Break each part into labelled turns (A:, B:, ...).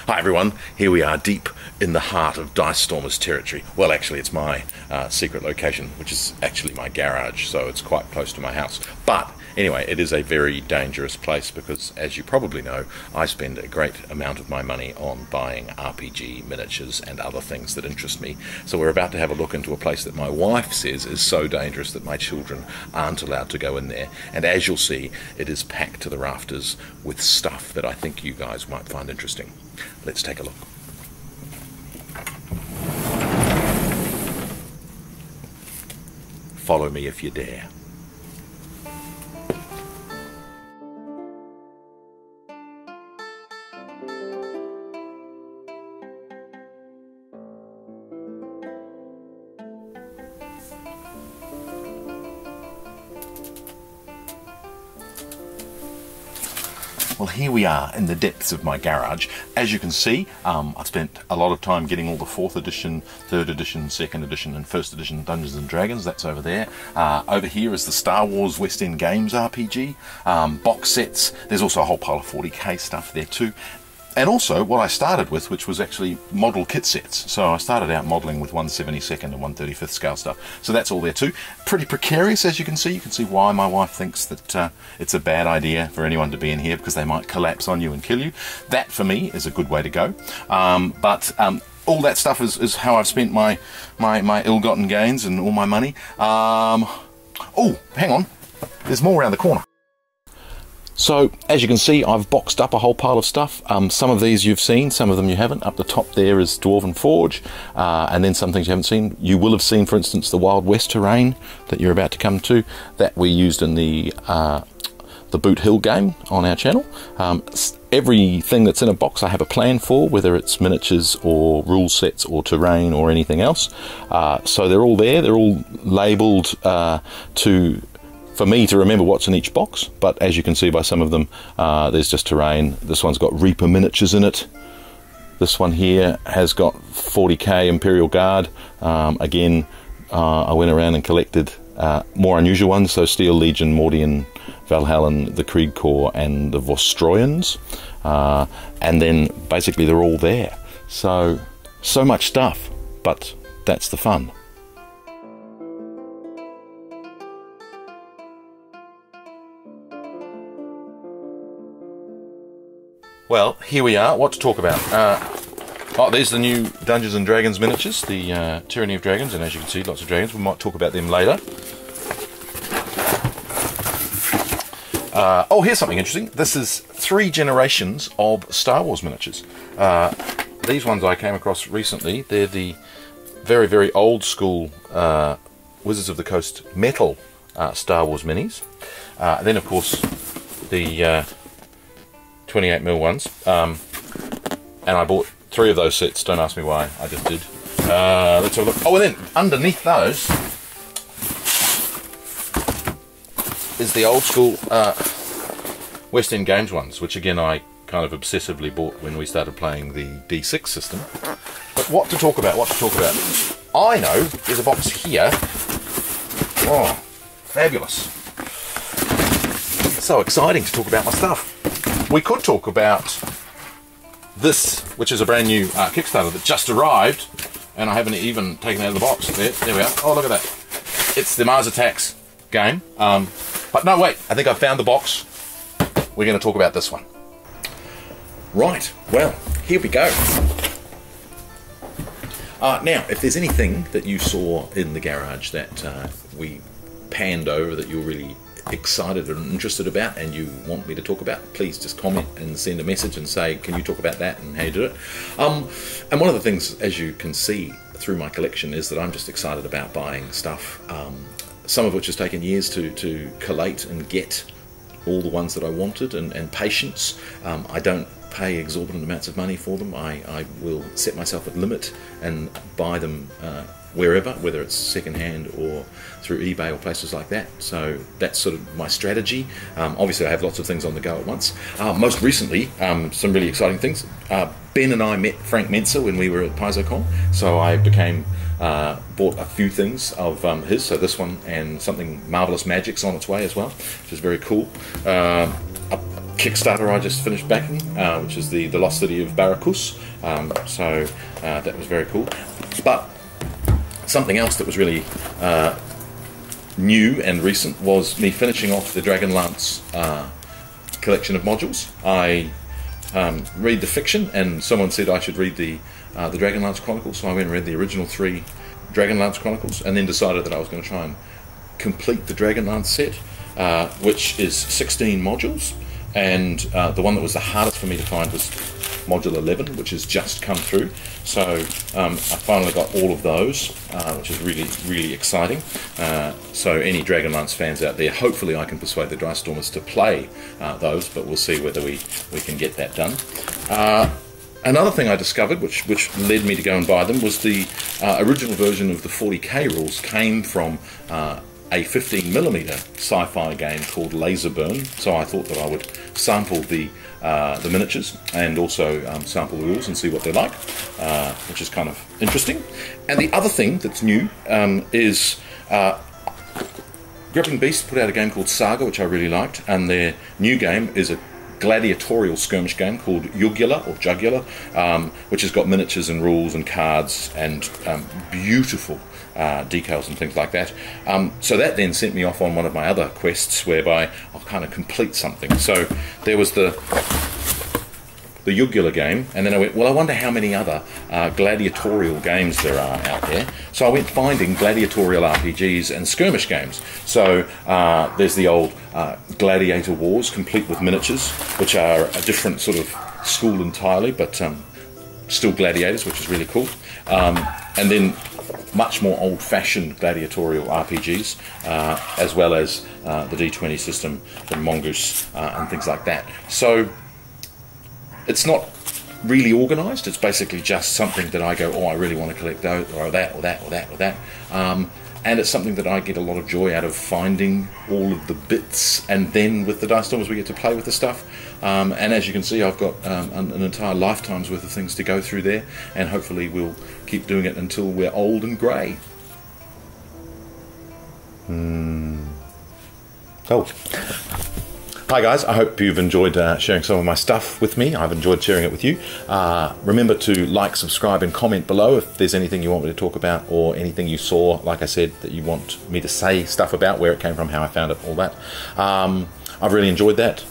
A: Hi everyone, here we are deep in the heart of Dice Stormers territory. Well, actually it's my secret location, which is actually my garage, so it's quite close to my house. But anyway, it is a very dangerous place because, as you probably know, I spend a great amount of my money on buying RPG miniatures and other things that interest me. So we're about to have a look into a place that my wife says is so dangerous that my children aren't allowed to go in there. And as you'll see, it is packed to the rafters with stuff that I think you guys might find interesting. Let's take a look. Follow me if you dare. Well, here we are in the depths of my garage. As you can see, I've spent a lot of time getting all the 4th edition, 3rd edition, 2nd edition and 1st edition Dungeons & Dragons. That's over there. Over here is the Star Wars West End Games RPG, box sets. There's also a whole pile of 40k stuff there too. And also what I started with, which was actually model kit sets. So I started out modelling with 1/72nd and 1/35th scale stuff. So that's all there too. Pretty precarious, as you can see. You can see why my wife thinks that it's a bad idea for anyone to be in here, because they might collapse on you and kill you. That, for me, is a good way to go. All that stuff is how I've spent my ill-gotten gains and all my money. Oh, hang on. There's more around the corner. So, as you can see, I've boxed up a whole pile of stuff. Some of these you've seen, some of them you haven't. Up the top there is Dwarven Forge, and then some things you haven't seen. You will have seen, for instance, the Wild West terrain that you're about to come to, that we used in the Boot Hill game on our channel. Everything that's in a box I have a plan for, whether it's miniatures or rule sets or terrain or anything else. So they're all there, they're all labelled for me to remember what's in each box, but as you can see by some of them, there's just terrain. This one's got Reaper miniatures in it. This one here has got 40k Imperial Guard. Again, I went around and collected more unusual ones, so Steel Legion, Mordian, Valhallan, the Krieg Corps and the Vostroyans. And then basically they're all there. So much stuff, but that's the fun. Well, here we are. What to talk about? Oh, there's the new Dungeons & Dragons miniatures, the Tyranny of Dragons, and as you can see, lots of dragons. We might talk about them later. Oh, here's something interesting. This is 3 generations of Star Wars miniatures. These ones I came across recently. They're the very, very old school Wizards of the Coast metal Star Wars minis. Then, of course, the 28mm ones, and I bought 3 of those sets. Don't ask me why, I just did. Let's have a look. Oh, and then underneath those is the old school West End Games ones, which again I kind of obsessively bought when we started playing the D6 system. But what to talk about, I know there's a box here. Oh, fabulous. It's so exciting to talk about my stuff. We could talk about this, which is a brand new Kickstarter that just arrived, and I haven't even taken it out of the box. There we are. Oh, look at that. It's the Mars Attacks game. But no, wait. I think I found the box. We're going to talk about this one. Right. Well, here we go. Now, if there's anything that you saw in the garage that we panned over that you're really excited and interested about and you want me to talk about, please just comment and send a message and say, can you talk about that and how you did it. And one of the things, as you can see through my collection, is that I'm just excited about buying stuff, some of which has taken years to collate and get all the ones that I wanted, and patience. I don't pay exorbitant amounts of money for them. I will set myself a limit and buy them wherever, whether it's second-hand or through eBay or places like that. So that's sort of my strategy. Obviously I have lots of things on the go at once. Most recently, some really exciting things. Ben and I met Frank Menser when we were at PaizoCon, so I bought a few things of his, so this one and something Marvelous Magic's on its way as well, which is very cool. Kickstarter I just finished backing, which is the Lost City of Baracus. So that was very cool. But something else that was really new and recent was me finishing off the Dragonlance collection of modules. I read the fiction, and someone said I should read the Dragonlance Chronicles, so I went and read the original 3 Dragonlance Chronicles, and then decided that I was going to try and complete the Dragonlance set, which is 16 modules, and the one that was the hardest for me to find was module 11, which has just come through. So I finally got all of those, which is really, really exciting. So any Dragonlance fans out there, hopefully I can persuade the Dice Stormers to play those, but we'll see whether we can get that done. Another thing I discovered, which led me to go and buy them, was the original version of the 40k rules came from a 15mm sci-fi game called Laserburn. So I thought that I would sample the miniatures and also sample the rules and see what they're like, which is kind of interesting. And the other thing that's new is Gripping Beast put out a game called Saga, which I really liked, and their new game is a gladiatorial skirmish game called Jugular, which has got miniatures and rules and cards and beautiful decals and things like that. So that then sent me off on one of my other quests, whereby I'll kind of complete something. So there was the Jugular game, and then I went, well, I wonder how many other gladiatorial games there are out there. So I went finding gladiatorial RPGs and skirmish games. So there's the old Gladiator Wars, complete with miniatures, which are a different sort of school entirely, but still gladiators, which is really cool. And then much more old-fashioned gladiatorial RPGs, as well as the D20 system, the Mongoose, and things like that. So it's not really organised. It's basically just something that I go, oh, I really want to collect those, or that, or that, or that, or that. And it's something that I get a lot of joy out of, finding all of the bits, and then with the Dice Stormers we get to play with the stuff. And as you can see, I've got an entire lifetime's worth of things to go through there, and hopefully we'll keep doing it until we're old and grey. Cool. Hi guys, I hope you've enjoyed sharing some of my stuff with me. I've enjoyed sharing it with you. Remember to like, subscribe and comment below if there's anything you want me to talk about, or anything you saw, like I said, that you want me to say stuff about, where it came from, how I found it, all that. I've really enjoyed that.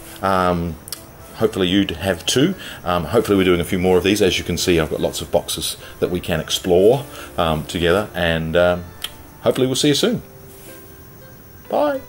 A: Hopefully you'd have too. Hopefully we're doing a few more of these. As you can see, I've got lots of boxes that we can explore together, and hopefully we'll see you soon. Bye.